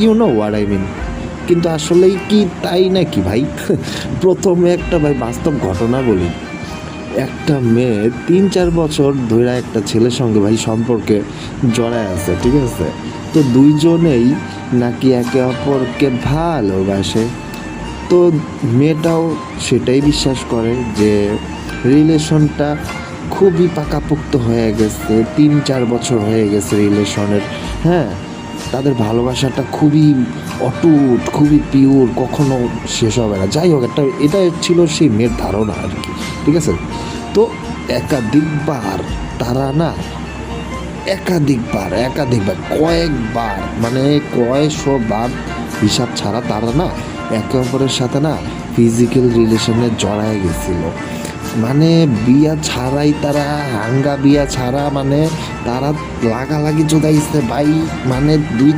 You know what I mean. কিন্তু আসলেই কি তাই নাকি ভাই? প্রথমে একটা ভাই বাস্তব ঘটনা বলি। একটা মেয়ে ৩-৪ বছর ধইরা একটা ছেলের সঙ্গে ভাই সম্পর্কে জড়ায় আছে, ঠিক আছে? তো দুইজনেই নাকি একে অপরকে ভালোবাসে। তো মেয়েটাও সেটাই বিশ্বাস করে যে রিলেশনটা খুবই পাকাপোক্ত হয়ে গেছে, ৩-৪ বছর হয়ে গেছে রিলেশনের। হ্যাঁ, তাদের ভালোবাসাটা খুবই অটুট, খুবই পিওর, কখনো শেষ হবে না। যাই হোক, এটা ছিল সেই মেয়ের ধারণা আর কি, ঠিক আছে? তো একাধিকবার তারা না, একাধিকবার কয়েকবার, মানে কয়েকশো বার হিসাব ছাড়া তারা না একে অপরের সাথে না ফিজিক্যাল রিলেশনে জড়ায় গেছিল। মানে বিয়া ছাড়াই তারা, হাঙ্গা বিয়া ছাড়া, মানে তারা লাগালাগি জোগাইছে ভাই। মানে ২